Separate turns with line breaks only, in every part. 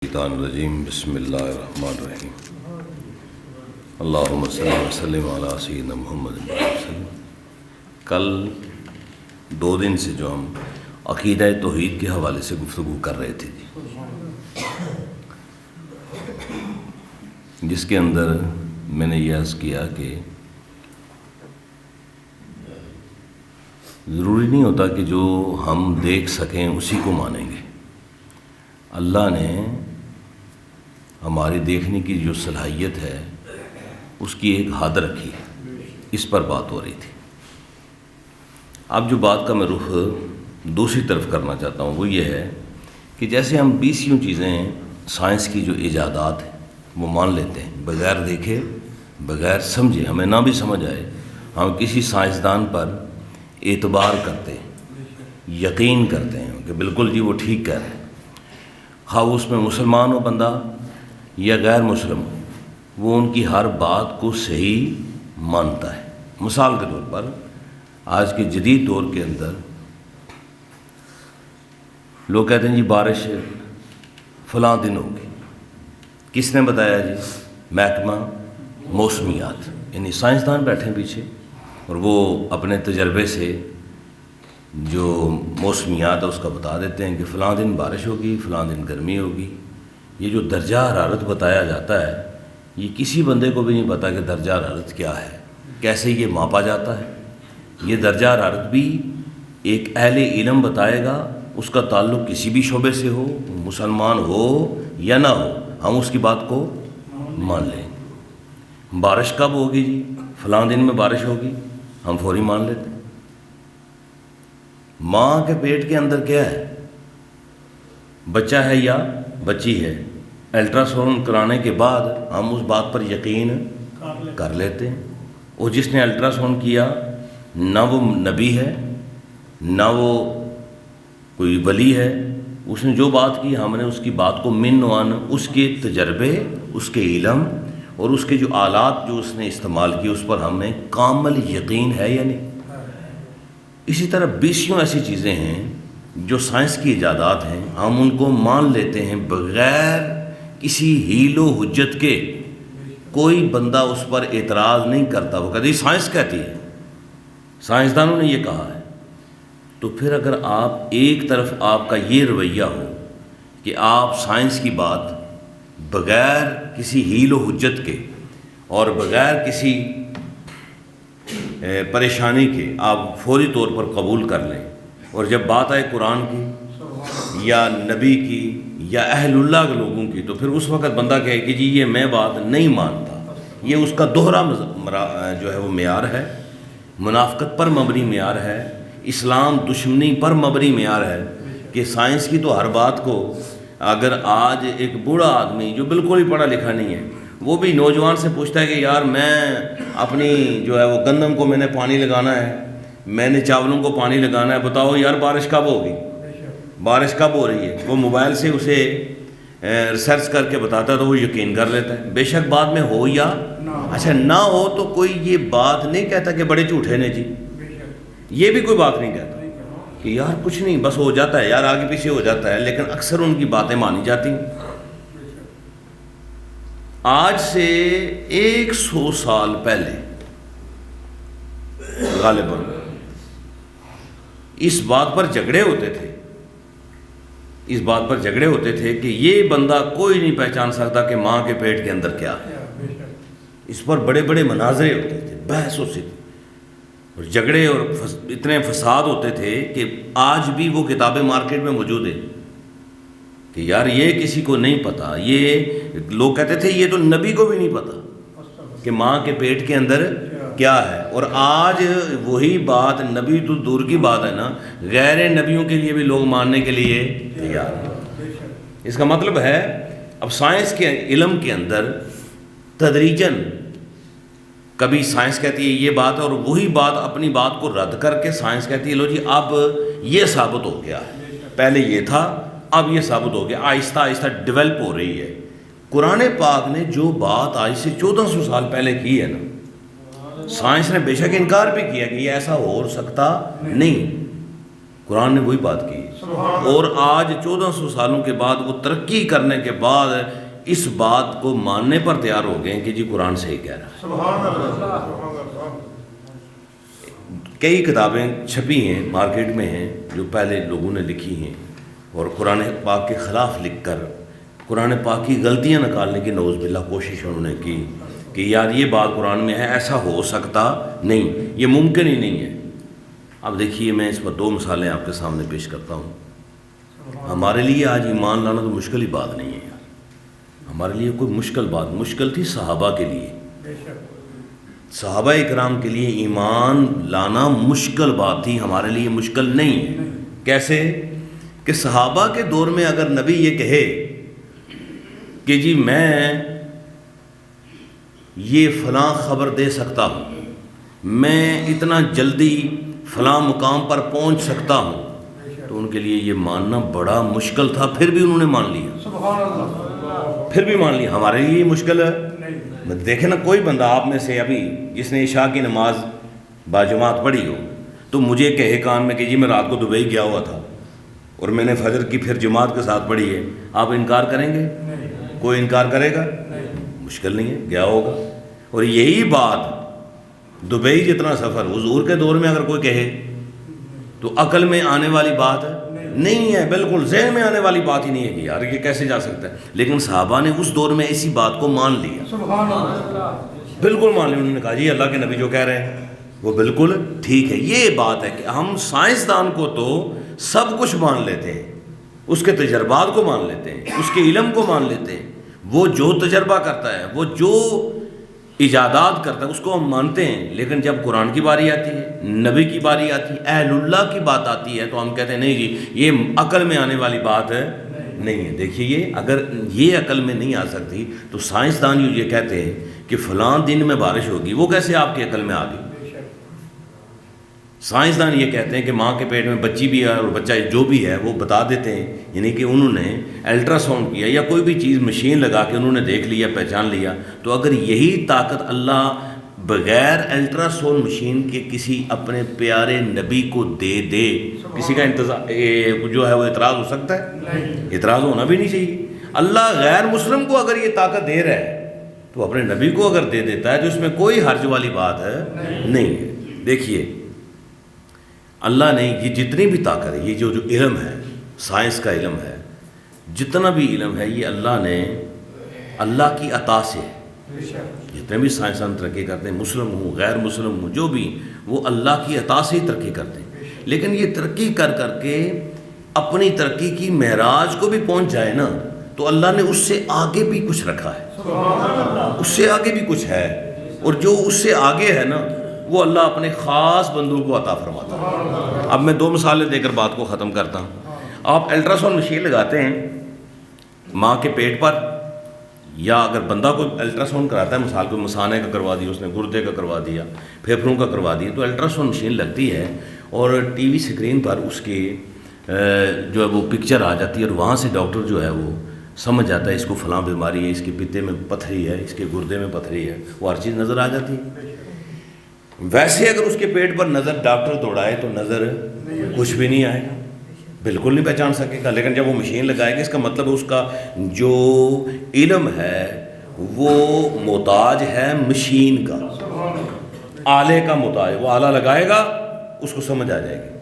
الشیطان الرجیم بسم اللہ الرحمن الرحیم اللہم صلی وسلم علی سیدنا محمد وسلم۔ کل 2 دن سے جو ہم عقیدہ توحید کے حوالے سے گفتگو کر رہے تھے جس کے اندر میں نے یہ عرض کیا کہ ضروری نہیں ہوتا کہ جو ہم دیکھ سکیں اسی کو مانیں گے۔ اللہ نے ہماری دیکھنے کی جو صلاحیت ہے اس کی ایک حد رکھی ہے، اس پر بات ہو رہی تھی۔ اب جو بات کا میں رخ دوسری طرف کرنا چاہتا ہوں وہ یہ ہے کہ جیسے ہم 20 چیزیں سائنس کی جو ایجادات ہیں وہ مان لیتے ہیں بغیر دیکھے بغیر سمجھے، ہمیں نہ بھی سمجھ آئے ہم کسی سائنسدان پر اعتبار کرتے ہیں، یقین کرتے ہیں کہ بالکل جی وہ ٹھیک کہہ رہے ہیں، خواہ اس میں مسلمان ہو بندہ یا غیر مسلم، وہ ان کی ہر بات کو صحیح مانتا ہے۔ مثال کے طور پر آج کے جدید دور کے اندر لوگ کہتے ہیں جی بارش فلاں دن ہوگی، کس نے بتایا جی؟ محکمہ موسمیات، یعنی سائنسدان بیٹھے ہیں پیچھے اور وہ اپنے تجربے سے جو موسمیات ہے اس کا بتا دیتے ہیں کہ فلاں دن بارش ہوگی، فلاں دن گرمی ہوگی۔ یہ جو درجہ حرارت بتایا جاتا ہے یہ کسی بندے کو بھی نہیں پتا کہ درجہ حرارت کیا ہے، کیسے یہ ماپا جاتا ہے۔ یہ درجہ حرارت بھی ایک اہل علم بتائے گا، اس کا تعلق کسی بھی شعبے سے ہو، مسلمان ہو یا نہ ہو، ہم اس کی بات کو مان لیں۔ بارش کب ہوگی جی؟ فلاں دن میں بارش ہوگی، ہم فوری مان لیتے ہیں۔ ماں کے پیٹ کے اندر کیا ہے؟ بچہ ہے یا بچی ہے؟ الٹرا ساؤنڈ کرانے کے بعد ہم اس بات پر یقین کر لیتے ہیں۔ اور جس نے الٹرا ساؤنڈ کیا نہ وہ نبی ہے نہ وہ کوئی ولی ہے، اس نے جو بات کی ہم نے اس کی بات کو من وان اس کے تجربے، اس کے علم اور اس کے جو آلات جو اس نے استعمال کیے اس پر ہمیں کامل یقین ہے یا نہیں۔ اسی طرح 20 ایسی چیزیں ہیں جو سائنس کی ایجادات ہیں، ہم ان کو مان لیتے ہیں بغیر کسی حیل و حجت کے۔ کوئی بندہ اس پر اعتراض نہیں کرتا، وہ کہتے سائنس کہتی ہے، سائنسدانوں نے یہ کہا ہے۔ تو پھر اگر آپ ایک طرف آپ کا یہ رویہ ہو کہ آپ سائنس کی بات بغیر کسی حیل و حجت کے اور بغیر کسی پریشانی کے آپ فوری طور پر قبول کر لیں، اور جب بات آئے قرآن کی یا نبی کی یا اہل اللہ کے لوگوں کی تو پھر اس وقت بندہ کہے کہ جی یہ میں بات نہیں مانتا۔ یہ اس کا دوہرا جو ہے وہ معیار ہے، منافقت پر مبنی معیار ہے، اسلام دشمنی پر مبنی معیار ہے کہ سائنس کی تو ہر بات کو اگر آج ایک بوڑھا آدمی جو بالکل ہی پڑھا لکھا نہیں ہے وہ بھی نوجوان سے پوچھتا ہے کہ یار میں اپنی جو ہے وہ گندم کو میں نے پانی لگانا ہے، میں نے چاولوں کو پانی لگانا ہے، بتاؤ یار بارش کب ہوگی، بارش کب ہو رہی ہے؟ وہ موبائل سے اسے ریسرچ کر کے بتاتا ہے تو وہ یقین کر لیتا ہے، بے شک بعد میں ہو یا اچھا نہ ہو تو کوئی یہ بات نہیں کہتا کہ بڑے جھوٹے نے جی، یہ بھی کوئی بات نہیں کہتا کہ یار کچھ نہیں بس ہو جاتا ہے یار، آگے پیچھے ہو جاتا ہے، لیکن اکثر ان کی باتیں مانی جاتی ہیں۔ آج سے 100 سال پہلے غالباً اس بات پر جھگڑے ہوتے تھے کہ یہ بندہ کوئی نہیں پہچان سکتا کہ ماں کے پیٹ کے اندر کیا ہے۔ اس پر بڑے بڑے مناظرے ہوتے تھے، بحث ہوتی تھی اور جھگڑے اور اتنے فساد ہوتے تھے کہ آج بھی وہ کتابیں مارکیٹ میں موجود ہیں کہ یار یہ کسی کو نہیں پتا۔ یہ لوگ کہتے تھے یہ تو نبی کو بھی نہیں پتا کہ ماں کے پیٹ کے اندر کیا ہے، اور آج وہی بات نبی تو دور کی بات ہے نا، غیر نبیوں کے لیے بھی لوگ ماننے کے لیے تیار ہیں۔ اس کا مطلب ہے اب سائنس کے علم کے اندر تدریجاً کبھی سائنس کہتی ہے یہ بات ہے اور وہی بات اپنی بات کو رد کر کے سائنس کہتی ہے لو جی اب یہ ثابت ہو گیا ہے، پہلے یہ تھا اب یہ ثابت ہو گیا، آہستہ آہستہ ڈیولپ ہو رہی ہے۔ قرآن پاک نے جو بات آج سے 1400 سال پہلے کی ہے نا، سائنس نے بے شک انکار بھی کیا کہ یہ ایسا ہو سکتا نہیں، قرآن نے وہی بات کی۔ اور آج 1400 سالوں کے بعد وہ ترقی کرنے کے بعد اس بات کو ماننے پر تیار ہو گئے کہ جی قرآن صحیح کہہ رہا ہے۔ کئی کتابیں چھپی ہیں مارکیٹ میں ہیں جو پہلے لوگوں نے لکھی ہیں اور قرآن پاک کے خلاف لکھ کر قرآن پاک کی غلطیاں نکالنے کی نعوذ باللہ کوشش انہوں نے کی کہ یار یہ بات قرآن میں ہے، ایسا ہو سکتا نہیں، یہ ممکن ہی نہیں ہے۔ اب دیکھیے میں اس پر 2 مثالیں آپ کے سامنے پیش کرتا ہوں۔ ہمارے لیے آج ایمان لانا تو مشکل ہی بات نہیں ہے یار، ہمارے لیے کوئی مشکل بات، مشکل تھی صحابہ کے لیے، صحابہ اکرام کے لیے ایمان لانا مشکل بات تھی، ہمارے لیے مشکل نہیں ہے۔ کیسے کہ صحابہ کے دور میں اگر نبی یہ کہے کہ جی میں یہ فلاں خبر دے سکتا ہوں، میں اتنا جلدی فلاں مقام پر پہنچ سکتا ہوں، تو ان کے لیے یہ ماننا بڑا مشکل تھا، پھر بھی انہوں نے مان لیا، پھر بھی مان لیا۔ ہمارے لیے یہ مشکل ہے۔ دیکھیں نا کوئی بندہ آپ میں سے ابھی جس نے عشاء کی نماز باجماعت پڑھی ہو تو مجھے کہے کان میں کہ جی میں رات کو دبئی گیا ہوا تھا اور میں نے فجر کی پھر جماعت کے ساتھ پڑھی ہے، آپ انکار کریں گے؟ کوئی انکار کرے گا؟ مشکل نہیں ہے، گیا ہوگا۔ اور یہی بات دبئی جتنا سفر حضور کے دور میں اگر کوئی کہے تو عقل میں آنے والی بات نہیں ہے، بالکل ذہن میں آنے والی بات ہی نہیں ہے کہ یار یہ کیسے جا سکتا ہے۔ لیکن صحابہ نے اس دور میں ایسی بات کو مان لیا، بالکل مان لیا۔ انہوں نے کہا جی اللہ کے نبی جو کہہ رہے ہیں وہ بالکل ٹھیک ہے۔ یہ بات ہے کہ ہم سائنسدان کو تو سب کچھ مان لیتے ہیں، اس کے تجربات کو مان لیتے ہیں، اس کے علم کو مان لیتے ہیں، وہ جو تجربہ کرتا ہے، وہ جو ایجادات کرتا ہے اس کو ہم مانتے ہیں۔ لیکن جب قرآن کی باری آتی ہے، نبی کی باری آتی ہے، اہل اللہ کی بات آتی ہے تو ہم کہتے ہیں نہیں جی یہ عقل میں آنے والی بات ہے نہیں ہے۔ دیکھیے یہ اگر یہ عقل میں نہیں آ سکتی تو سائنسدان یہ کہتے ہیں کہ فلاں دن میں بارش ہوگی، وہ کیسے آپ کی عقل میں آ گئی؟ سائنسدان یہ کہتے ہیں کہ ماں کے پیٹ میں بچی بھی ہے اور بچہ جو بھی ہے وہ بتا دیتے ہیں، یعنی کہ انہوں نے الٹرا ساؤنڈ کیا یا کوئی بھی چیز مشین لگا کے انہوں نے دیکھ لیا، پہچان لیا۔ تو اگر یہی طاقت اللہ بغیر الٹرا ساؤنڈ مشین کے کسی اپنے پیارے نبی کو دے دے، کسی کا جو ہے وہ اعتراض ہو سکتا ہے؟ اعتراض ہونا بھی نہیں چاہیے۔ اللہ غیر مسلم کو اگر یہ طاقت دے رہا ہے تو اپنے نبی کو اگر دے دیتا ہے تو اس میں کوئی حرج والی بات ہے نہیں ہے۔ دیکھیے اللہ نے یہ جتنی بھی طاقت ہے، یہ جو علم ہے، سائنس کا علم ہے، جتنا بھی علم ہے، یہ اللہ نے اللہ کی عطا سے، جتنے بھی سائنسدان ترقی کرتے ہیں، مسلم ہوں غیر مسلم ہوں جو بھی، وہ اللہ کی عطا سے ہی ترقی کرتے ہیں۔ لیکن یہ ترقی کر کر کے اپنی ترقی کی معراج کو بھی پہنچ جائے نا تو اللہ نے اس سے آگے بھی کچھ رکھا ہے، اس سے آگے بھی کچھ ہے، اور جو اس سے آگے ہے نا وہ اللہ اپنے خاص بندوں کو عطا فرماتا ہے۔ اب میں 2 مثالیں دے کر بات کو ختم کرتا ہوں۔ آپ الٹرا ساؤنڈ مشین لگاتے ہیں ماں کے پیٹ پر، یا اگر بندہ کو الٹرا ساؤنڈ کراتا ہے، مثال کو مثانے کا کروا دیا اس نے، گردے کا کروا دیا، پھیپھڑوں کا کروا دیا، تو الٹرا ساؤنڈ مشین لگتی ہے اور ٹی وی اسکرین پر اس کی جو ہے وہ پکچر آ جاتی ہے، اور وہاں سے ڈاکٹر جو ہے وہ سمجھ جاتا ہے اس کو فلاں بیماری ہے، اس کے پتے میں پتھری ہے، اس کے گردے میں پتھری ہے، وہ ہر چیز نظر آ جاتی ہے۔ ویسے اگر اس کے پیٹ پر نظر ڈاکٹر دوڑائے تو نظر کچھ بھی نہیں آئے گا، بالکل نہیں پہچان سکے گا۔ لیکن جب وہ مشین لگائے گا، اس کا مطلب اس کا جو علم ہے وہ محتاج ہے مشین کا، آلے کا محتاج، وہ آلہ لگائے گا اس کو سمجھ آ جائے گی۔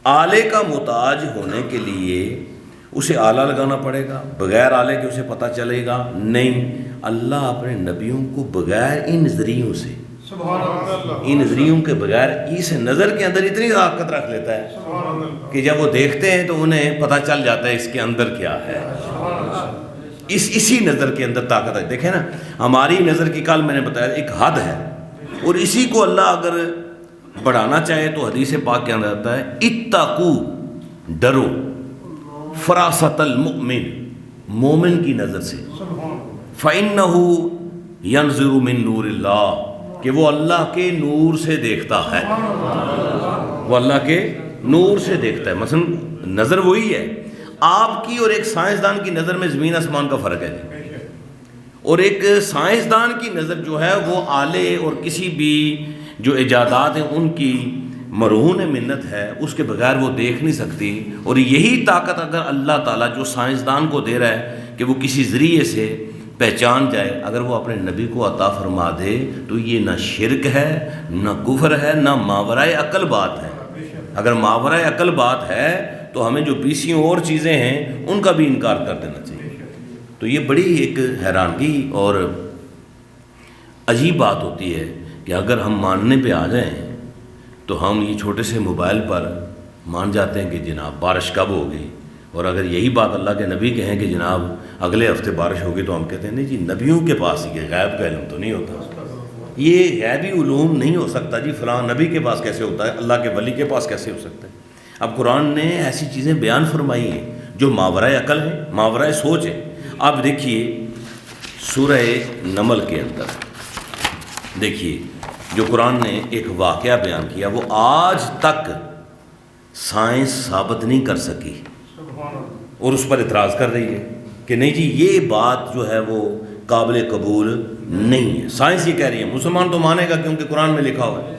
آلے کا محتاج ہونے کے لیے اسے آلہ لگانا پڑے گا، بغیر آلے کے اسے پتہ چلے گا نہیں۔ اللہ اپنے نبیوں کو بغیر ان ذریعوں سے، ان ذریعوں کے بغیر، اس نظر کے اندر اتنی طاقت رکھ لیتا ہے کہ جب وہ دیکھتے ہیں تو انہیں پتہ چل جاتا ہے اس کے اندر کیا ہے۔ اسی نظر کے اندر طاقت ہے۔ دیکھیں نا ہماری نظر کی، کل میں نے بتایا ایک حد ہے، اور اسی کو اللہ اگر بڑھانا چاہے تو حدیث پاک کے اندر آتا ہے اتقو، ڈرو، فراست المؤمن، مومن کی نظر سے، فإنہ ينظر من نور اللہ، کہ وہ اللہ کے نور سے دیکھتا ہے، وہ اللہ کے نور سے دیکھتا ہے۔ مثلا نظر وہی ہے آپ کی اور ایک سائنسدان کی نظر میں زمین آسمان کا فرق ہے، اور ایک سائنسدان کی نظر جو ہے وہ آلے اور کسی بھی جو ایجادات ہیں ان کی مرہون منت ہے، اس کے بغیر وہ دیکھ نہیں سکتی. اور یہی طاقت اگر اللہ تعالیٰ جو سائنسدان کو دے رہا ہے کہ وہ کسی ذریعے سے پہچان جائے، اگر وہ اپنے نبی کو عطا فرما دے تو یہ نہ شرک ہے، نہ کفر ہے، نہ ماورائے عقل بات ہے. اگر ماورائے عقل بات ہے تو ہمیں جو پیچھے اور چیزیں ہیں ان کا بھی انکار کر دینا چاہیے. تو یہ بڑی ایک حیرانگی اور عجیب بات ہوتی ہے کہ اگر ہم ماننے پہ آ جائیں تو ہم یہ چھوٹے سے موبائل پر مان جاتے ہیں کہ جناب بارش کب ہوگی، اور اگر یہی بات اللہ کے نبی کہیں کہ جناب اگلے ہفتے بارش ہوگی تو ہم کہتے ہیں نہیں جی نبیوں کے پاس یہ غیب کا علم تو نہیں ہوتا، یہ غیبی علوم نہیں ہو سکتا جی، فلاں نبی کے پاس کیسے ہوتا ہے، اللہ کے ولی کے پاس کیسے ہو سکتا ہے. اب قرآن نے ایسی چیزیں بیان فرمائی ہیں جو ماورائے عقل ہیں، ماورائے سوچ ہے. آپ دیکھیے سورہ نمل کے اندر دیکھیے جو قرآن نے ایک واقعہ بیان کیا، وہ آج تک سائنس ثابت نہیں کر سکی اور اس پر اعتراض کر رہی ہے کہ نہیں جی یہ بات جو ہے وہ قابل قبول نہیں ہے. سائنس یہ کہہ رہی ہے، مسلمان تو مانے گا کیونکہ قرآن میں لکھا ہوا ہے.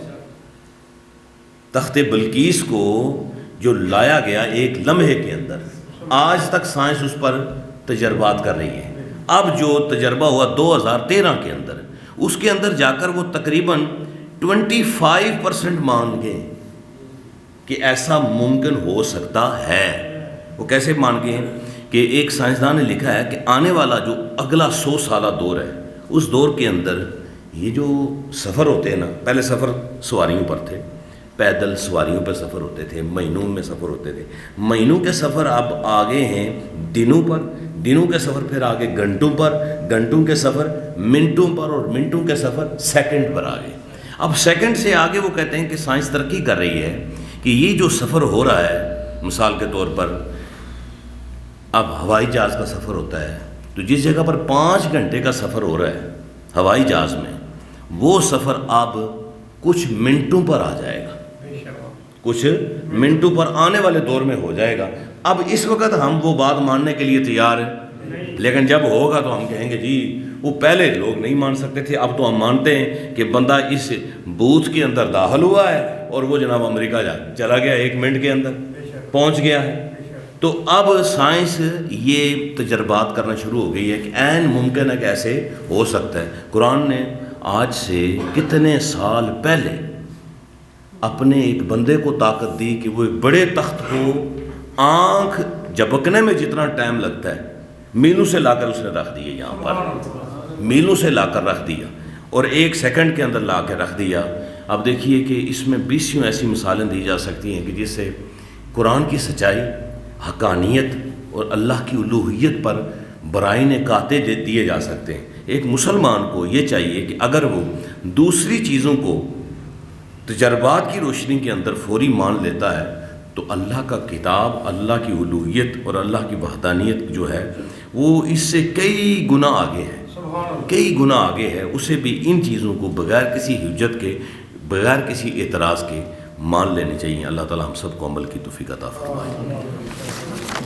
تخت بلقیس کو جو لایا گیا ایک لمحے کے اندر، آج تک سائنس اس پر تجربات کر رہی ہے. اب جو تجربہ ہوا 2013 کے اندر، اس کے اندر جا کر وہ تقریباً 25% مان گئے کہ ایسا ممکن ہو سکتا ہے. وہ کیسے مان گئے ہیں کہ ایک سائنسدان نے لکھا ہے کہ آنے والا جو اگلا 100 سالہ دور ہے، اس دور کے اندر یہ جو سفر ہوتے ہیں نا، پہلے سفر سواریوں پر تھے، پیدل سواریوں پہ سفر ہوتے تھے، مہینوں میں سفر ہوتے تھے، مہینوں کے سفر اب آگے ہیں دنوں پر، دنوں کے سفر پھر آگے گھنٹوں پر، گھنٹوں کے سفر منٹوں پر، اور منٹوں کے سفر سیکنڈ پر آگے. اب سیکنڈ سے آگے وہ کہتے ہیں کہ سائنس ترقی کر رہی ہے کہ یہ جو سفر ہو رہا ہے، مثال کے طور پر اب ہوائی جہاز کا سفر ہوتا ہے تو جس جگہ پر 5 گھنٹے کا سفر ہو رہا ہے ہوائی جہاز میں، وہ سفر اب کچھ منٹوں پر آ جائے گا، کچھ منٹوں پر آنے والے دور میں ہو جائے گا. اب اس وقت ہم وہ بات ماننے کے لیے تیار ہیں، لیکن جب ہوگا تو ہم کہیں گے جی وہ پہلے لوگ نہیں مان سکتے تھے، اب تو ہم مانتے ہیں کہ بندہ اس بوتھ کے اندر داخل ہوا ہے اور وہ جناب امریکہ چلا گیا، 1 منٹ کے اندر پہنچ گیا ہے. تو اب سائنس یہ تجربات کرنا شروع ہو گئی ہے کہ عین ممکن ہے کہ ایسے ہو سکتا ہے. قرآن نے آج سے کتنے سال پہلے اپنے ایک بندے کو طاقت دی کہ وہ ایک بڑے تخت کو آنکھ جھپکنے میں جتنا ٹائم لگتا ہے میلوں سے لا کر اس نے رکھ دیا، یہاں پر میلوں سے لا کر رکھ دیا، اور 1 سیکنڈ کے اندر لا کے رکھ دیا. اب دیکھیے کہ اس میں 20 ایسی مثالیں دی جا سکتی ہیں کہ جس سے قرآن کی سچائی، حقانیت اور اللہ کی الوہیت پر برائن قاطع دیے جا سکتے ہیں. ایک مسلمان کو یہ چاہیے کہ اگر وہ دوسری چیزوں کو تجربات کی روشنی کے اندر فوری مان لیتا ہے تو اللہ کا کتاب، اللہ کی الوہیت اور اللہ کی وحدانیت جو ہے وہ اس سے کئی گنا آگے ہے، کئی گنا آگے ہے. اسے بھی ان چیزوں کو بغیر کسی حجت کے، بغیر کسی اعتراض کے مان لینی چاہیے. اللہ تعالی ہم سب کو عمل کی توفیق عطا فرمائے.